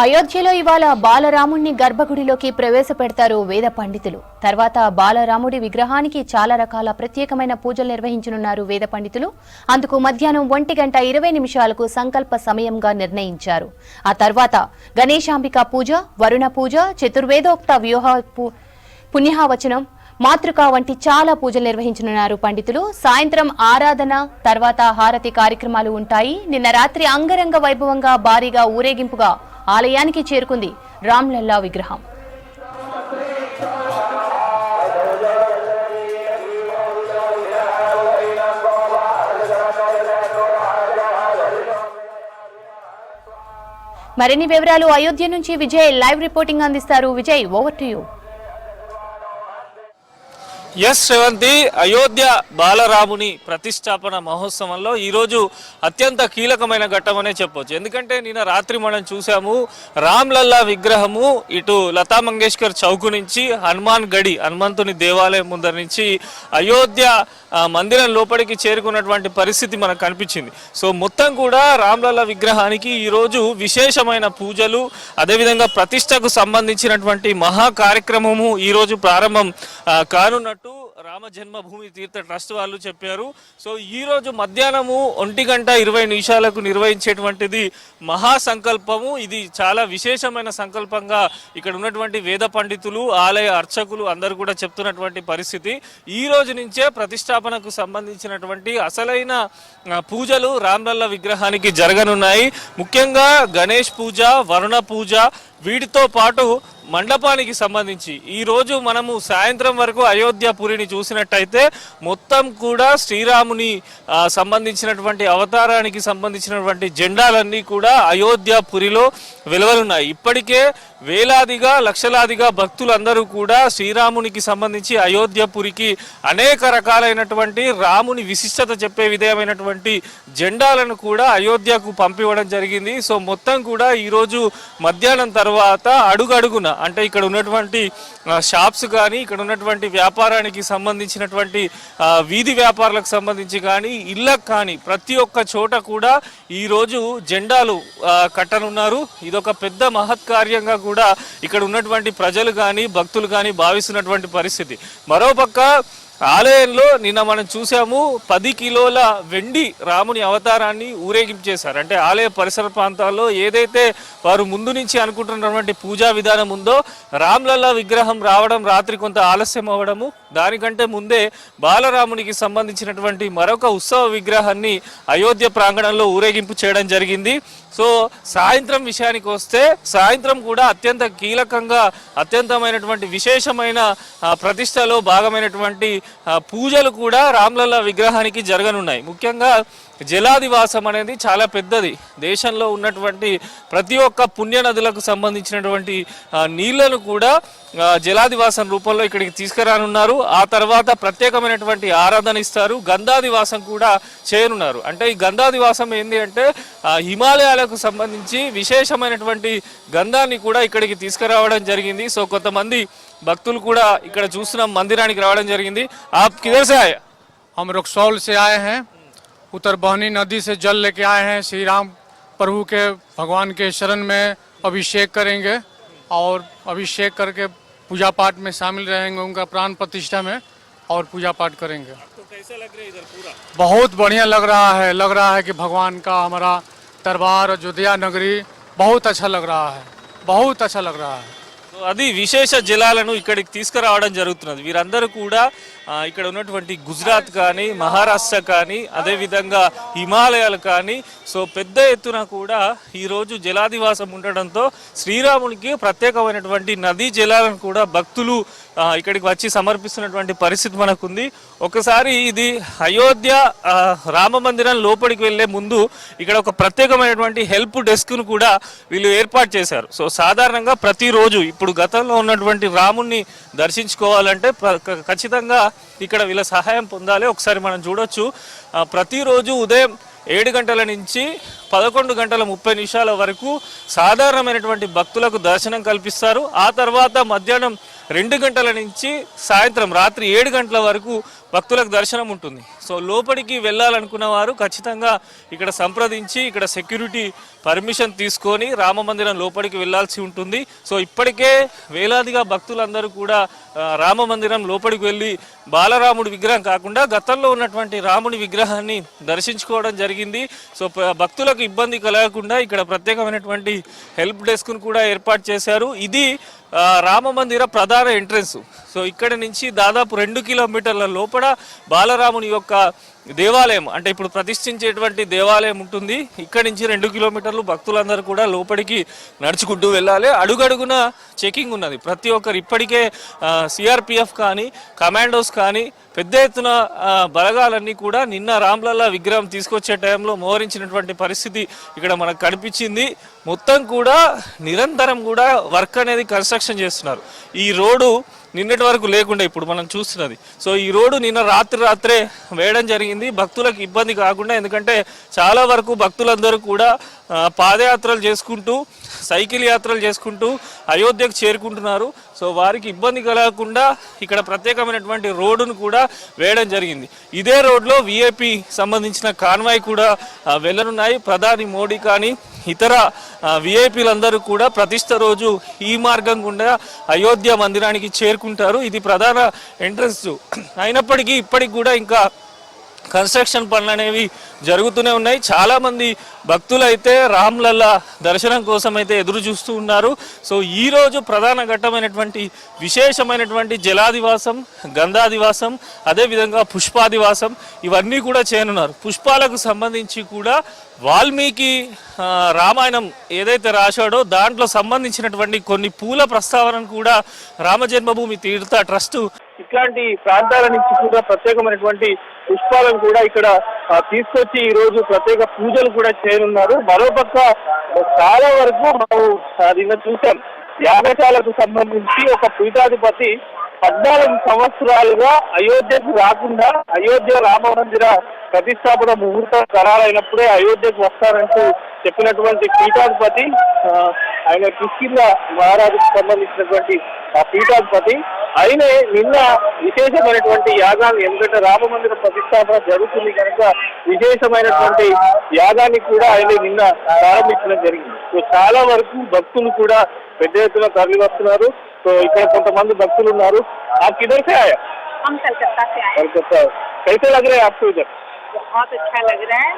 అయోధ్యలో ఇవాళ బాలరాముణ్ణి గర్భగుడిలోకి ప్రవేశపెడతారు వేద పండితులు. తర్వాత బాలరాముడి విగ్రహానికి చాలా రకాల ప్రత్యేకమైన పూజలు నిర్వహించనున్నారు వేద పండితులు. అందుకు మధ్యాహ్నం 1:20 సంకల్ప సమయంగా నిర్ణయించారు. ఆ తర్వాత గణేశాంబిక పూజ, వరుణ పూజ, చతుర్వేదోక్త పుణ్యవచనం, మాతృక వంటి చాలా పూజలు నిర్వహించనున్నారు పండితులు. సాయంత్రం ఆరాధన, తర్వాత హారతి కార్యక్రమాలు ఉంటాయి. నిన్న రాత్రి అంగరంగ వైభవంగా భారీగా ఊరేగింపుగా ఆలయానికి చేరుకుంది రామ్లల్లా విగ్రహం. మరిన్ని వివరాలు అయోధ్య నుంచి విజయ్ లైవ్ రిపోర్టింగ్ అందిస్తారు. Vijay, over to you. Yes Sravanthi, Ayodhya బాలరాముని ప్రతిష్టాపన మహోత్సవంలో ఈరోజు అత్యంత కీలకమైన ఘట్టమనే చెప్పొచ్చు. ఎందుకంటే నిన్న రాత్రి మనం చూసాము రామ్లల్లా విగ్రహము ఇటు లతా మంగేష్కర్ చౌక్ నుంచి హనుమాన్ గడి, హనుమంతుని దేవాలయం ముందర నుంచి అయోధ్య మందిరం లోపలికి చేరుకున్నటువంటి పరిస్థితి మనకు కనిపించింది. సో మొత్తం కూడా రామ్లల్లా విగ్రహానికి ఈరోజు విశేషమైన పూజలు, అదేవిధంగా ప్రతిష్టకు సంబంధించినటువంటి మహా కార్యక్రమము ఈరోజు ప్రారంభం కానున్నట్టు రామ జన్మభూమి తీర్థ ట్రస్ట్ వాళ్ళు చెప్పారు. సో ఈ రోజు మధ్యాహ్నము 1:20 నిర్వహించేటువంటిది మహాసంకల్పము. ఇది చాలా విశేషమైన సంకల్పంగా ఇక్కడ ఉన్నటువంటి వేద పండితులు, ఆలయ అర్చకులు అందరూ కూడా చెప్తున్నటువంటి పరిస్థితి. ఈ రోజు నుంచే ప్రతిష్టాపనకు సంబంధించినటువంటి అసలైన పూజలు రామ్లల్లా విగ్రహానికి జరగనున్నాయి. ముఖ్యంగా గణేష్ పూజ, వరుణ పూజ, వీటితో పాటు మండపానికి సంబంధించి ఈ రోజు మనము సాయంత్రం వరకు అయోధ్యపురిని చూసినట్టయితే మొత్తం కూడా శ్రీరాముని సంబంధించినటువంటి అవతారానికి సంబంధించినటువంటి జెండాలన్నీ కూడా అయోధ్యపురిలో వెలువలున్నాయి. ఇప్పటికే వేలాదిగా లక్షలాదిగా భక్తులందరూ కూడా శ్రీరామునికి సంబంధించి అయోధ్యపురికి అనేక రకాలైనటువంటి రాముని విశిష్టత చెప్పే విధమైనటువంటి జెండాలను కూడా అయోధ్యకు పంపివ్వడం జరిగింది. సో మొత్తం కూడా ఈరోజు మధ్యాహ్నం తర్వాత అడుగడుగున అంటే ఇక్కడ ఉన్నటువంటి షాప్స్ కానీ, ఇక్కడ ఉన్నటువంటి వ్యాపారానికి సంబంధించినటువంటి వీధి వ్యాపారాలకు సంబంధించి కానీ, ఇళ్ళకు కానీ ప్రతి ఒక్క చోట కూడా ఈరోజు జెండాలు కట్టనున్నారు. ఇదొక పెద్ద మహత్కార్యంగా కూడా ఇక్కడ ఉన్నటువంటి ప్రజలు కానీ, భక్తులు కానీ భావిస్తున్నటువంటి పరిస్థితి. మరోపక్క ఆలయంలో నిన్న మనం చూసాము 10 కిలోల వెండి రాముని అవతారాన్ని ఊరేగింపు చేశారు. అంటే ఆలయ పరిసర ప్రాంతాల్లో ఏదైతే వారు ముందు నుంచి అనుకుంటున్నటువంటి పూజా విధానం ఉందో, రామ్లల్లా విగ్రహం రావడం రాత్రి కొంత ఆలస్యం అవ్వడము, దానికంటే ముందే బాలరామునికి సంబంధించినటువంటి మరొక ఉత్సవ విగ్రహాన్ని అయోధ్య ప్రాంగణంలో ఊరేగింపు చేయడం జరిగింది. సో సాయంత్రం విషయానికి వస్తే, సాయంత్రం కూడా అత్యంత కీలకంగా అత్యంతమైనటువంటి విశేషమైన ప్రతిష్టలో భాగమైనటువంటి పూజలు కూడా రామ్లల్లా విగ్రహానికి జరగనున్నాయి. ముఖ్యంగా జలాదివాసం అనేది చాలా పెద్దది. దేశంలో ఉన్నటువంటి ప్రతి ఒక్క పుణ్య నదులకు సంబంధించినటువంటి నీళ్లను కూడా జలాదివాసం రూపంలో ఇక్కడికి తీసుకురానున్నారు. ఆ తర్వాత ప్రత్యేకమైనటువంటి ఆరాధన ఇస్తారు. గంధాదివాసం కూడా చేయనున్నారు. అంటే ఈ గంధాదివాసం ఏంటి అంటే హిమాలయాలకు సంబంధించి విశేషమైనటువంటి గంధాన్ని కూడా ఇక్కడికి తీసుకురావడం జరిగింది. సో కొంతమంది భక్తులు కూడా ఇక్కడ చూస్తున్నాం మందిరానికి రావడం జరిగింది. आप किधर से आए? हम रक्सौल से आए हैं। उत्तरबहनी नदी से जल लेके आए हैं। श्री राम प्रभु के भगवान के शरण में अभिषेक करेंगे और अभिषेक करके पूजा पाठ में शामिल रहेंगे, उनका प्राण प्रतिष्ठा में, और पूजा पाठ करेंगे। तो कैसा लग रहा है इधर पूरा? बहुत बढ़िया लग रहा है कि भगवान का हमारा दरबार अयोध्या नगरी बहुत अच्छा लग रहा है, बहुत अच्छा लग रहा है। అది విశేష జలాలను ఇక్కడికి తీసుకురావడం జరుగుతున్నది. వీరందరూ కూడా ఇక్కడ ఉన్నటువంటి గుజరాత్ కానీ, మహారాష్ట్ర కానీ, అదేవిధంగా హిమాలయాలు కానీ, సో పెద్ద ఎత్తున కూడా ఈరోజు జలాదివాసం ఉండడంతో శ్రీరామునికి ప్రత్యేకమైనటువంటి నదీ జలాలను కూడా భక్తులు ఇక్కడికి వచ్చి సమర్పిస్తున్నటువంటి పరిస్థితి మనకుంది. ఒకసారి ఇది అయోధ్య రామ మందిరం లోపలికి వెళ్లే ముందు ఇక్కడ ఒక ప్రత్యేకమైనటువంటి హెల్ప్ డెస్క్ను కూడా వీళ్ళు ఏర్పాటు చేశారు. సో సాధారణంగా ప్రతిరోజు ఇప్పుడు గతంలో ఉన్నటువంటి రాముణ్ణి దర్శించుకోవాలంటే ఖచ్చితంగా ఇక్కడ వీళ్ళ సహాయం పొందాలి. ఒకసారి మనం చూడొచ్చు, ప్రతిరోజు ఉదయం 7 గంటల నుంచి 11:30 వరకు సాధారణమైనటువంటి భక్తులకు దర్శనం కల్పిస్తారు. ఆ తర్వాత మధ్యాహ్నం 2 గంటల నుంచి సాయంత్రం రాత్రి 7 గంటల వరకు భక్తులకు దర్శనం ఉంటుంది. సో లోపలికి వెళ్ళాలనుకున్న వారు ఖచ్చితంగా ఇక్కడ సంప్రదించి ఇక్కడ సెక్యూరిటీ పర్మిషన్ తీసుకొని రామ మందిరం లోపలికి వెళ్ళాల్సి ఉంటుంది. సో ఇప్పటికే వేలాదిగా భక్తులందరూ కూడా రామ మందిరం లోపలికి వెళ్ళి బాలరాముడి విగ్రహం కాకుండా గతంలో ఉన్నటువంటి రాముడి విగ్రహాన్ని దర్శించుకోవడం జరిగింది. సో భక్తులకు ఇబ్బంది కలగకుండా ఇక్కడ ప్రత్యేకమైనటువంటి హెల్ప్ డెస్క్ను కూడా ఏర్పాటు చేశారు. ఇది రామ మందిర ప్రధాన ఎంట్రన్స్. సో ఇక్కడ నుంచి దాదాపు 2 కిలోమీటర్ల లోపల బాలరాముని యొక్క దేవాలయం అంటే ఇప్పుడు ప్రతిష్ఠించేటువంటి దేవాలయం ఉంటుంది. ఇక్కడి నుంచి 2 కిలోమీటర్లు భక్తులందరూ కూడా లోపలికి నడుచుకుంటూ వెళ్ళాలి. అడుగడుగున చెకింగ్ ఉన్నది. ప్రతి ఒక్కరు ఇప్పటికే సిఆర్పిఎఫ్ కానీ కమాండోస్ కానీ పెద్ద ఎత్తున బలగాలన్నీ కూడా నిన్న రామ్లల్లా విగ్రహం తీసుకొచ్చే టైంలో మోహరించినటువంటి పరిస్థితి ఇక్కడ మనకు కనిపించింది. మొత్తం కూడా నిరంతరం కూడా వర్క్ అనేది కన్స్ట్రక్షన్ చేస్తున్నారు. ఈ రోడ్డు నిన్నటి వరకు లేకుండా ఇప్పుడు మనం చూస్తున్నది. సో ఈ రోడ్డు నిన్న రాత్రే వేయడం జరిగింది భక్తులకు ఇబ్బంది కాకుండా. ఎందుకంటే చాలా వరకు భక్తులందరూ కూడా పాదయాత్రలు చేసుకుంటూ సైకిల్ యాత్రలు చేసుకుంటూ అయోధ్యకు చేరుకుంటున్నారు. సో వారికి ఇబ్బంది కలగకుండా ఇక్కడ ప్రత్యేకమైనటువంటి రోడ్డును కూడా వేయడం జరిగింది. ఇదే రోడ్లో విఐపి సంబంధించిన కాన్వాయ్ కూడా వెళ్ళనున్నాయి. ప్రధాని మోడీ కానీ ఇతర విఐపీలందరూ కూడా ప్రతిష్ట రోజు ఈ మార్గం గుండా అయోధ్య మందిరానికి చేరుకుంటారు. ఇది ప్రధాన ఎంట్రన్స్ అయినప్పటికీ ఇప్పటికి కూడా ఇంకా కన్స్ట్రక్షన్ పనులు అనేవి జరుగుతూనే ఉన్నాయి. చాలామంది భక్తులు అయితే రామ్లల్లా దర్శనం కోసం అయితే ఎదురు చూస్తూ ఉన్నారు. సో ఈరోజు ప్రధాన ఘట్టమైనటువంటి విశేషమైనటువంటి జలాదివాసం, గంధాదివాసం, అదేవిధంగా పుష్పాదివాసం ఇవన్నీ కూడా చేయనున్నారు. పుష్పాలకు సంబంధించి కూడా వాల్మీకి రామాయణం ఏదైతే రాశాడో దాంట్లో సంబంధించినటువంటి కొన్ని పూల ప్రస్తావనను కూడా రామజన్మభూమి తీర్థ ట్రస్ట్ ఇట్లాంటి ప్రాంతాల నుంచి కూడా ప్రత్యేకమైనటువంటి పుష్పాలను కూడా ఇక్కడ తీసుకొచ్చి ఈ రోజు ప్రత్యేక పూజలు కూడా చేయనున్నారు. మరోపక్క చాలా వరకు మనం నిన్న చూసాం యాగశాలకు సంబంధించి ఒక పీఠాధిపతి 14 సంవత్సరాలుగా అయోధ్యకు రాకుండా అయోధ్య రామ మందిర ప్రతిష్టాపన ముహూర్తం ఖరారైనప్పుడే అయోధ్యకు వస్తారంటూ చెప్పినటువంటి పీఠాధిపతి ఆయన కిష్కింద మహారాజుకు సంబంధించినటువంటి ఆ పీఠాధిపతి ఆయనే నిన్న విశేషమైనటువంటి యాగాన్ని, ఎందుకంటే రామ మందిర ప్రతిష్టాపన జరుగుతుంది కనుక విశేషమైనటువంటి యాగాన్ని కూడా ఆయన నిన్న ప్రారంభించడం జరిగింది. సో చాలా వరకు భక్తులు కూడా పెద్ద ఎత్తున తరలి వస్తున్నారు. तो इधर కొంతమంది భక్తులు ఉన్నారు. आप किधर से आए? हम कलकत्ता से आए। कलकत्ता। कैसे लग रहा है आपको इधर? बहुत अच्छा लग रहा है।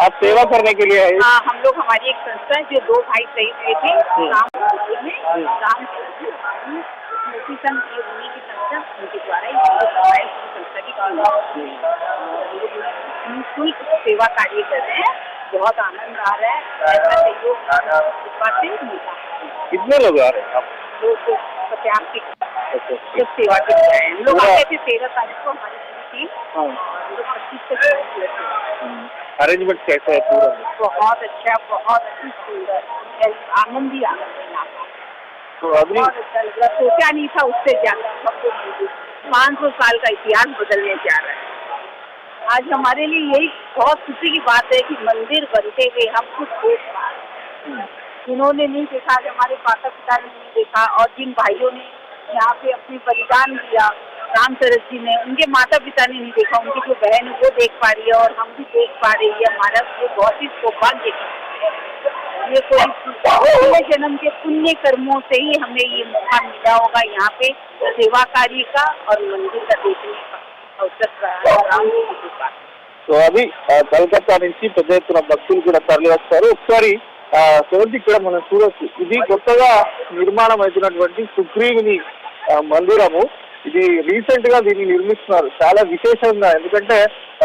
आप सेवा करने के लिए आए? हाँ, हम लोग हमारी एक संस्था है जो 2 भाई शहीद हुए थे राम मोती संघ ये उन्हीं की संस्था उनके द्वारा संस्था की निःशुल्क सेवा कार्य कर रहे हैं। बहुत आनंद आ रहा है। ऐसा सहयोग मिलता है। कितने लोग आ रहे हैं आप? 285 सेवा के लिए हम लोग आते थे 13 तारीख को हमारी पूरी टीम 25 अरेंजमेंट कैसा है पूरा? बहुत अच्छा, बहुत ही सुंदर, आनंद ही आनंद है यहाँ पर। तो अभी बहुत अच्छा लग रहा, सोचा नहीं था उससे ज्यादा। 500 साल का इतिहास बदलने जा रहा है। आज हमारे लिए यही बहुत खुशी की बात है कि मंदिर बनते हुए हम कुछ देख पा रहे हैं। जिन्होंने नहीं देखा, हमारे माता पिता ने नहीं देखा, और जिन भाइयों ने यहाँ पे अपने बलिदान दिया रामचरित जी ने, उनके माता पिता ने नहीं देखा, उनकी जो बहन है वो देख पा रही है और हम भी देख पा रही है। हमारा ये बहुत ही सौभाग्य है। ये कोई जन्म के पुण्य कर्मों से ही हमें ये मौका मिला होगा यहाँ पे सेवा कार्य का और मंदिर का देखने का अवसर रहा। तो अभी కలకత్తా నుంచి పెద్ద ఎత్తున భక్తులు కూడా తరలి వస్తారు. ఒకసారి చూడండి, ఇక్కడ మనం చూడొచ్చు, ఇది కొత్తగా నిర్మాణం అవుతున్నటువంటి సుగ్రీవుని మందిరము. ఇది రీసెంట్ గా దీన్ని నిర్మిస్తున్నారు. చాలా విశేషంగా, ఎందుకంటే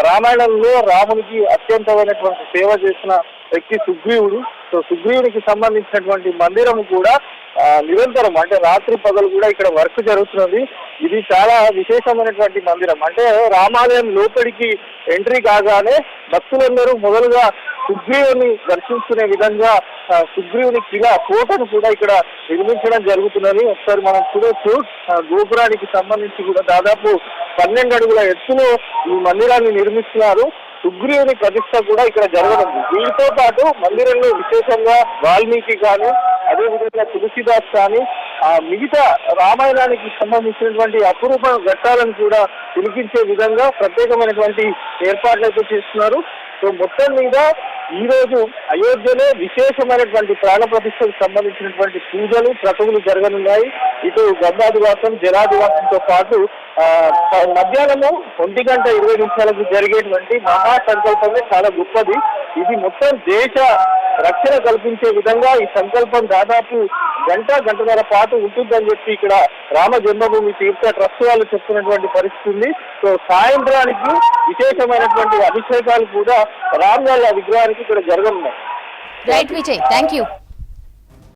రామాయణంలో రామునికి అత్యంతమైనటువంటి సేవ చేసిన వ్యక్తి సుగ్రీవుడు. సో సుగ్రీవునికి సంబంధించినటువంటి మందిరము కూడా నిరంతరం అంటే రాత్రి పగలు కూడా ఇక్కడ వర్క్ జరుగుతున్నది. ఇది చాలా విశేషమైనటువంటి మందిరం. అంటే రామాలయం లోపలికి ఎంట్రీ కాగానే భక్తులందరూ మొదలుగా సుగ్రీవుని దర్శించుకునే విధంగా సుగ్రీవుని కోటను కూడా ఇక్కడ నిర్మించడం జరుగుతున్నది. ఒకసారి మనం చూడొచ్చు, గోపురానికి సంబంధించి కూడా దాదాపు 12 అడుగుల ఎత్తులో ఈ మందిరాన్ని నిర్మిస్తున్నారు. సుగ్రీవుని ప్రతిష్ట కూడా ఇక్కడ జరగనుంది. వీటితో పాటు మందిరంలో విశేషంగా వాల్మీకి కానీ, అదేవిధంగా తులసిదాస్ కానీ, మిగతా రామాయణానికి సంబంధించినటువంటి అపురూప ఘట్టాలను కూడా తిలకించే విధంగా ప్రత్యేకమైనటువంటి ఏర్పాట్లు అయితే చేస్తున్నారు. సో మొత్తం మీద ఈ రోజు అయోధ్యలో విశేషమైనటువంటి ప్రాణ ప్రతిష్టకు సంబంధించినటువంటి పూజలు క్రతువులు జరగనున్నాయి. ఇటు గంగాదివాసం, జలాదివాసంతో పాటు మధ్యాహ్నము 1:20 జరిగేటువంటి మహాసంకల్పమే చాలా గొప్పది. ఇది మొత్తం దేశ రక్షణ కల్పించే విధంగా ఈ సంకల్పం దాదాపు గంటన్నర పాటు ఉంటుందని చెప్పి ఇక్కడ రామ జన్మభూమి తీర్థ ట్రస్ట్ వాళ్ళు చెప్తున్నటువంటి పరిస్థితి ఉంది. సో సాయంత్రానికి విశేషమైనటువంటి అభిషేకాలు కూడా రామలల్ల విగ్రహానికి ఇక్కడ జరగనున్నాయి. Right Vijay, thank you.